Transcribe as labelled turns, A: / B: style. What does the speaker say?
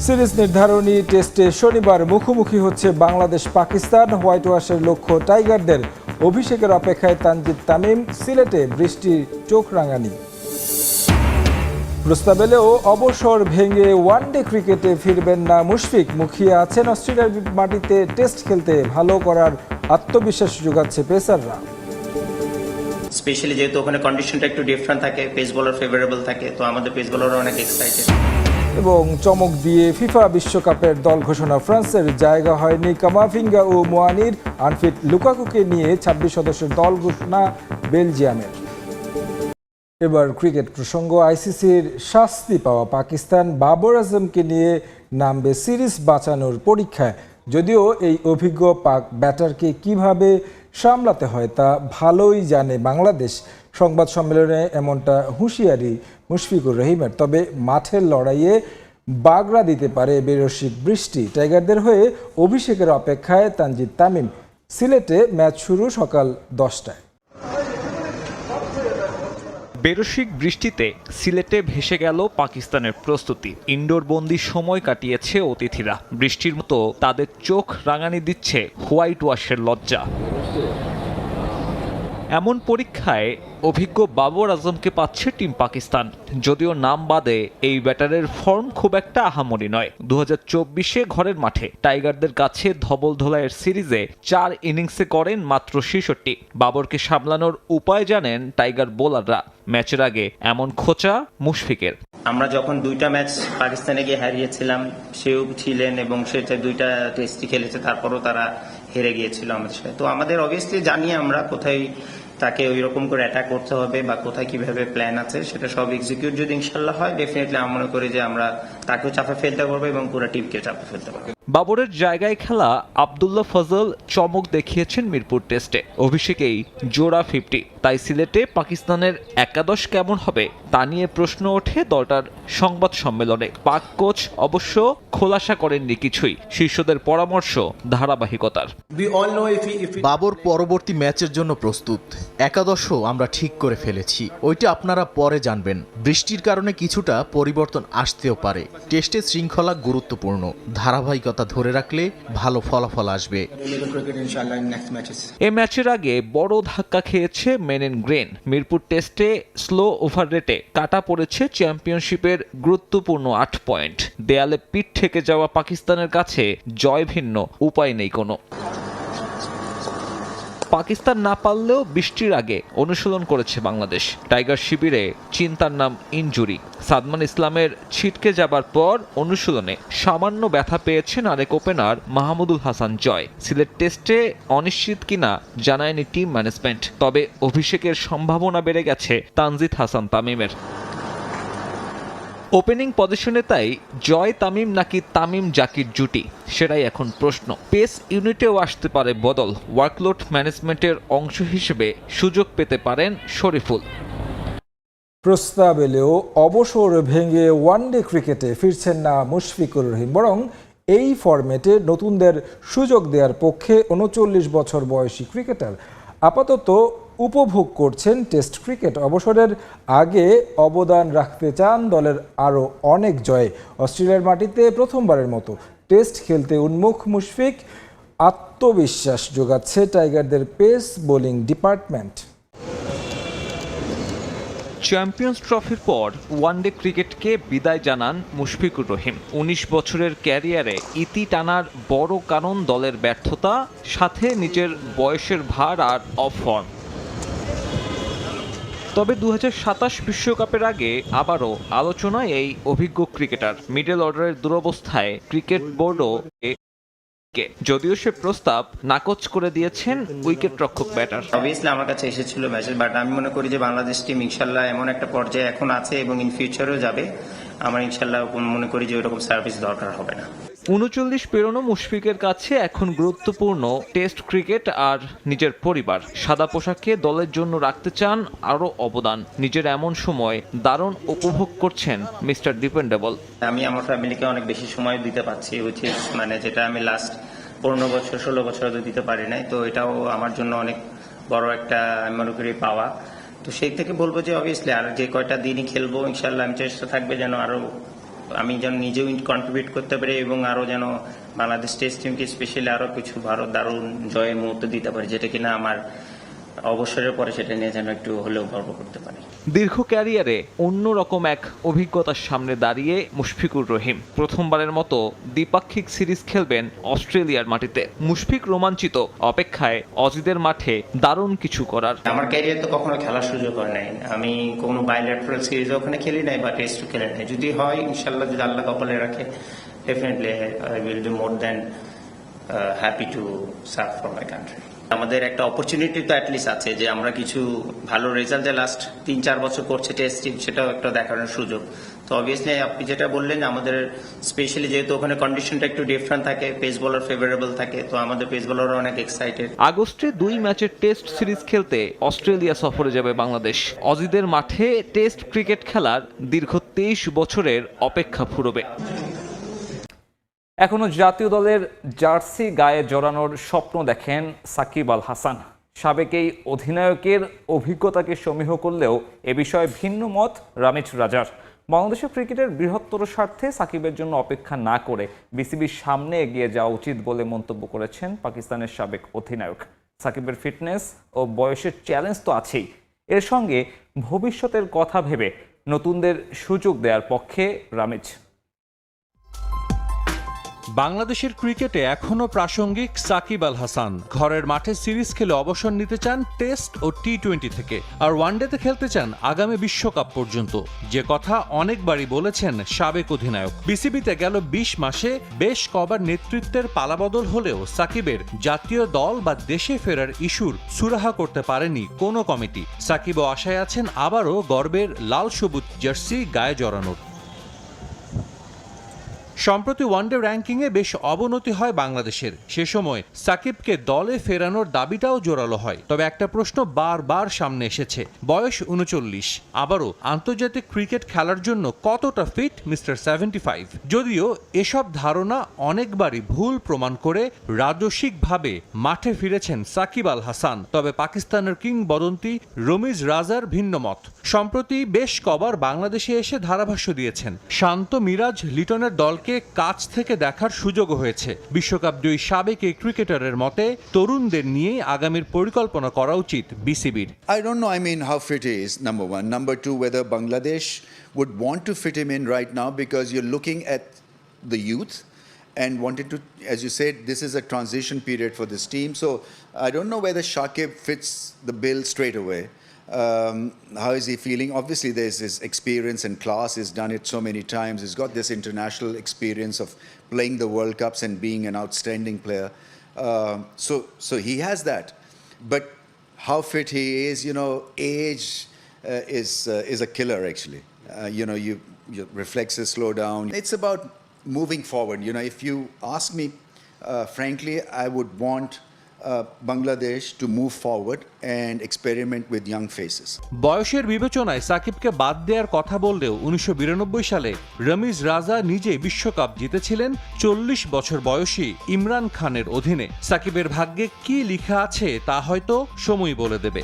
A: Series নির্ধারণী টেস্টে শনিবার মুখোমুখি হচ্ছে বাংলাদেশ পাকিস্তান। হোয়াইট ওয়াশের লক্ষ্য টাইগারদের। অভিষেকের অপেক্ষায় তানজিদ তামিম। সিলেটে বৃষ্টির চোখ রাঙানি। প্রস্তাব এলেও অবসর ভেঙে ওয়ানডে ক্রিকেটে ফিরবেন না মুশফিক। মুখিয়ে আছেন অস্ট্রেলিয়ার মাটিতে টেস্ট খেলতে ভালো করার আত্মবিশ্বাস যোগাচ্ছে পেসাররা।
B: স্পেশালি যেহেতু ওখানে কন্ডিশনটা একটু ডিফারেন্ট থাকে, পেস বোলার ফেভারেবল থাকে, তো আমাদের পেস বোলাররা অনেক এক্সাইটেড।
A: এবং চমক দিয়ে ফিফা বিশ্বকাপের দল ঘোষণা। ফ্রান্সের জায়গা হয়নি কামাভিঙ্গা ও মোয়ানির। আনফিট লুকাকুকে নিয়ে 26 সদস্যের দল ঘোষণা বেলজিয়ামের। এবার ক্রিকেট প্রসঙ্গ। আইসিসির শাস্তি পাওয়া পাকিস্তান বাবর আজমকে নিয়ে নামবে সিরিজ বাঁচানোর পরীক্ষায়। যদিও এই অভিজ্ঞ পাক ব্যাটারকে কিভাবে সামলাতে হয় তা ভালোই জানে বাংলাদেশ। সংবাদ সম্মেলনে এমনটা হুঁশিয়ারি মুশফিকুর রহিমের। তবে মাঠের লড়াইয়ে বাগড়া দিতে পারে বেরসিক বৃষ্টি। টাইগারদের হয়ে অভিষেকের অপেক্ষায় তানজিদ তামিম। সিলেটে ম্যাচ শুরু সকাল 10টায়।
C: বেরসিক বৃষ্টিতে সিলেটে ভেসে গেল পাকিস্তানের প্রস্তুতি। ইনডোর বন্দি সময় কাটিয়েছে অতিথিরা। বৃষ্টির মতো তাদের চোখ রাঙানি দিচ্ছে হোয়াইট ওয়াশের লজ্জা। এমন পরীক্ষায় অভিজ্ঞ বাবর আজমকে পাচ্ছে টিম পাকিস্তান। যদিও নাম বাদে এই ব্যাটারের ফর্ম খুব একটা আহামরি নয়। 2024-এ ঘরের মাঠে টাইগারদের কাছে ধবলধোলাইয়ের সিরিজে 4 ইনিংসে করেন মাত্র 66। বাবরকে সামলানোর উপায় জানেন টাইগার বোলাররা। ম্যাচের আগে এমন খোঁচা মুশফিকের।
B: আমরা যখন 2টা ম্যাচ পাকিস্তানে গিয়ে হারিয়েছিলাম, সেও ছিলেন এবং সে 2টা টেস্টই খেলেছে, তারপরও তারা হেরে গিয়েছিল আমাদের সাথে। তো আমাদের অবভিয়াসলি জানি আমরা কোথায় তাকে ওই রকম করে অ্যাটাক করতে হবে বা কোথায় কিভাবে প্ল্যান আছে, সেটা সব এক্সিকিউট যদি ইনশাল্লাহ হয়, ডেফিনেটলি আমি মনে করি যে আমরা তাকেও চাপে ফেলতে পারবো এবং পুরো টিমকে চাপে ফেলতে পারবো।
C: বাবরের জায়গায় খেলা আবদুল্লাহ ফজল চমক দেখিয়েছেন মিরপুর টেস্টে। অভিষেকেই জোড়া 50। তাই সিলেটে পাকিস্তানের একাদশ কেমন হবে তা নিয়ে প্রশ্ন ওঠে দলটার সংবাদ সম্মেলনে। পাক কোচ অবশ্য খোলাসা করেননি কিছুই। শীর্ষদের পরামর্শ ধারাবাহিকতার।
D: বাবর পরবর্তী ম্যাচের জন্য প্রস্তুত। একাদশও আমরা ঠিক করে ফেলেছি, ওইটা আপনারা পরে জানবেন। বৃষ্টির কারণে কিছুটা পরিবর্তন আসতেও পারে। টেস্টে শৃঙ্খলা গুরুত্বপূর্ণ। ধারাবাহিকতা ধরে রাখলে ভালো ফলাফল আসবে।
C: এ ম্যাচের আগে বড় ধাক্কা খেয়েছে মেন ইন গ্রেন। মিরপুর টেস্টে স্লো ওভার রেটে কাটা পড়েছে চ্যাম্পিয়নশিপের গুরুত্বপূর্ণ 8 পয়েন্ট। দেয়ালে পিঠ ঠেকে যাওয়া পাকিস্তানের কাছে জয় ভিন্ন উপায় নেই কোনো। পাকিস্তান না পারলেও বৃষ্টির আগে অনুশীলন করেছে বাংলাদেশ। টাইগার শিবিরে চিন্তার নাম ইনজুরি। সাদমান ইসলামের ছিটকে যাবার পর অনুশীলনে সামান্য ব্যথা পেয়েছেন আরেক ওপেনার মাহমুদুল হাসান জয়। সিলেট টেস্টে অনিশ্চিত কিনা জানায়নি টিম ম্যানেজমেন্ট। তবে অভিষেকের সম্ভাবনা বেড়ে গেছে তানজিদ হাসান তামিমের। ওপেনিং পজিশনে তাই জয় তামিম নাকি তামিম জাকির জুটি, সেটাই এখন প্রশ্ন। পেস ইউনিটেও আসতে পারে বদল। ওয়ার্কলোড ম্যানেজমেন্টের অংশ হিসেবে সুযোগ পেতে পারেন শরীফুল।
A: প্রস্তাব এলেও অবসর ভেঙে ওয়ানডে ক্রিকেটে ফিরছেন না মুশফিকুর রহিম। বরং এই ফরম্যাটে নতুনদের সুযোগ দেওয়ার পক্ষে। 39 বছর বয়সী ক্রিকেটার আপাতত উপভোগ করছেন টেস্ট ক্রিকেট। অবসরের আগে অবদান রাখতে চান দলের আরও অনেক জয়ে। অস্ট্রেলিয়ার মাটিতে প্রথমবারের মতো টেস্ট খেলতে উন্মুখ মুশফিক। আত্মবিশ্বাস যোগাচ্ছে টাইগারদের পেস বোলিং ডিপার্টমেন্ট।
C: চ্যাম্পিয়ন্স ট্রফির পর ওয়ানডে ক্রিকেটকে বিদায় জানান মুশফিকুর রহিম। 19 বছরের ক্যারিয়ারে ইতি টানার বড় কারণ দলের ব্যর্থতা, সাথে নিজের বয়সের ভার আর অফ ফর্ম। তবে 2027 বিশ্বকাপের আগে আবারও আলোচনায় এই অভিজ্ঞ ক্রিকেটার। মিডল অর্ডারের দুরবস্থায় ক্রিকেট বোর্ডও যদিও সে প্রস্তাব নাকচ করে দিয়েছেন উইকেট রক্ষক ব্যাটার।
B: অবভিয়াসলি আমার কাছে এসেছিল মেসেজ, বাট আমি মনে করি যে বাংলাদেশ টিম ইনশাল্লাহ এমন একটা পর্যায়ে এখন আছে এবং ইন ফিউচারেও যাবে। আমার ইনশাল্লাহ মনে করি যে ওইরকম সার্ভিস দরকার হবে না।
C: 39 পেরোনো মুশফিকের কাছে এখন গুরুত্বপূর্ণ টেস্ট ক্রিকেট আর নিজের পরিবার। সাদা পোশাকে দলের জন্য রাখতে চান আরও অবদান। নিজের এমন সময় দারুণ উপভোগ করছেন মিস্টার ডিপেন্ডেবল।
B: আমি আমার ফ্যামিলিকে অনেক বেশি সময় দিতে পারছি, মানে যেটা আমি লাস্ট 15 বছর 16 বছর দিতে পারি নাই। তো এটাও আমার জন্য অনেক বড় একটা আমি মনে করি পাওয়া। তো সেই থেকে বলবো যে অবভিয়াসলি আর যে কয়টা দিনই খেলবো ইনশাল্লাহ আমি চেষ্টা থাকবে যেন আরো আমি যেন নিজেও কন্ট্রিবিউট করতে পারি এবং আরো যেন বাংলাদেশ টেস্ট টিমকে স্পেশালি আরো কিছু ভারত দারুণ জয়ের মুহূর্ত দিতে পারি, যেটা কিনা আমার অবসরের পরে সেটা নিয়ে যেন একটু হলেও গর্ব করতে পারি।
C: দীর্ঘ ক্যারিয়ারে অন্যরকম এক অভিজ্ঞতার সামনে দাঁড়িয়ে মুশফিকুর রহিম প্রথমবারের মতো দ্বিপাক্ষিক সিরিজ খেলবেন অস্ট্রেলিয়ার মাটিতে। মুশফিক রোমাঞ্চিত, অপেক্ষায় অজিদের মাঠে দারুণ কিছু করার।
B: আমার ক্যারিয়ার তো কখনো খেলার সুযোগ হয় নাই, আমি কোনো বাইল্যাটারাল সিরিজ ওখানে খেলি নাই বা টেস্টও খেলি নাই। যদি হয় ইনশাল্লাহ, যদি আল্লাহ কপালে রাখে, definitely I will do more than happy to serve for my country. আমাদের একটা অপরচুনিটি তো অ্যাটলিস্ট আছে যে আমরা কিছু ভালো রেজাল্ট যে লাস্ট 3-4 বছর করছে টেস্ট টিম, সেটাও একটা দেখানোর সুযোগ। তো অবভিয়াসলি আপনি যেটা বললেন, আমাদের স্পেশালি যেহেতু ওখানে কন্ডিশনটা একটু ডিফারেন্ট থাকে, পেস বোলার ফেভারেবল থাকে, তো আমাদের পেস বোলারও অনেক এক্সাইটেড।
C: আগস্টে 2 ম্যাচের টেস্ট সিরিজ খেলতে অস্ট্রেলিয়া সফরে যাবে বাংলাদেশ। অজিদের মাঠে টেস্ট ক্রিকেট খেলার দীর্ঘ 23 বছরের অপেক্ষা ফুরবে।
E: এখনো জাতীয় দলের জার্সি গায়ে জড়ানোর স্বপ্ন দেখেন সাকিব আল হাসান। সাবেক এই অধিনায়কের অভিজ্ঞতাকে সমীহ করলেও এ বিষয়ে ভিন্ন মত রামিজ রাজার। বাংলাদেশের ক্রিকেটের বৃহত্তর স্বার্থে সাকিবের জন্য অপেক্ষা না করে বিসিবির সামনে এগিয়ে যাওয়া উচিত বলে মন্তব্য করেছেন পাকিস্তানের সাবেক অধিনায়ক। সাকিবের ফিটনেস ও বয়সের চ্যালেঞ্জ তো আছেই, এর সঙ্গে ভবিষ্যতের কথা ভেবে নতুনদের সুযোগ দেওয়ার পক্ষে রামিজ।
F: বাংলাদেশের ক্রিকেটে এখনও প্রাসঙ্গিক সাকিব আল হাসান। ঘরের মাঠে সিরিজ খেলে অবসর নিতে চান টেস্ট ও টি-20 থেকে, আর ওয়ানডেতে খেলতে চান আগামী বিশ্বকাপ পর্যন্ত, যে কথা অনেকবারই বলেছেন সাবেক অধিনায়ক। বিসিবিতে গেল 20 মাসে বেশ কবার নেতৃত্বের পালাবদল হলেও সাকিবের জাতীয় দল বা দেশে ফেরার ইস্যুর সুরাহা করতে পারেনি কোনো কমিটি। সাকিবও আশায় আছেন আবারও গর্বের লাল সবুজ জার্সি গায়ে জড়ানোর। সম্প্রতি ওয়ানডে র্যাঙ্কিংয়ে বেশ অবনতি হয় বাংলাদেশের। সে সময় সাকিবকে দলে ফেরানোর দাবিটাও জোরালো হয়। তবে একটা প্রশ্ন বারবার সামনে এসেছে, বয়স 39, আবারও আন্তর্জাতিক ক্রিকেট খেলার জন্য কতটা ফিট মিস্টার 75? যদিও এসব ধারণা অনেকবারই ভুল প্রমাণ করে রাজস্বিকভাবে মাঠে ফিরেছেন সাকিব আল হাসান। তবে পাকিস্তানের কিংবদন্তি রমিজ রাজার ভিন্ন মত। সম্প্রতি বেশ কবার বাংলাদেশে এসে ধারাভাষ্য দিয়েছেন। শান্ত মিরাজ লিটনের দলকে কাছ থেকে দেখার সুযোগ হয়েছে। বিশ্বকাপ জয়ী সাবেক এই ক্রিকেটারের মতে তরুণদের নিয়ে আগামীর পরিকল্পনা করা উচিত বিসিবির।
G: I don't know, I mean, how fit he is, number one. Number two, whether Bangladesh would want to fit him in right now, because you're looking at the youth and wanted to, as you said, this is a transition period for this team. So I don't know whether Shakib fits the bill straight away. How is he feeling? Obviously, there's his experience and class. He's done it so many times. He's got this international experience of playing the World Cups and being an outstanding player. So he has that. But how fit he is, you know, age is a killer, actually. You know, your reflexes slow down. It's about moving forward. You know, if you ask me, frankly, I would want Bangladesh to move forward and experiment with young faces.
F: বয়সের বিবেচনায় সাকিবকে বাদ দেওয়ার কথা বললেও 1992 সালে রমিজ রাজা নিজে বিশ্বকাপ জিতেছিলেন 40 বছর বয়সী ইমরান খানের অধীনে। সাকিবের ভাগ্যে কি লেখা আছে তা হয়তো সময় বলে দেবে।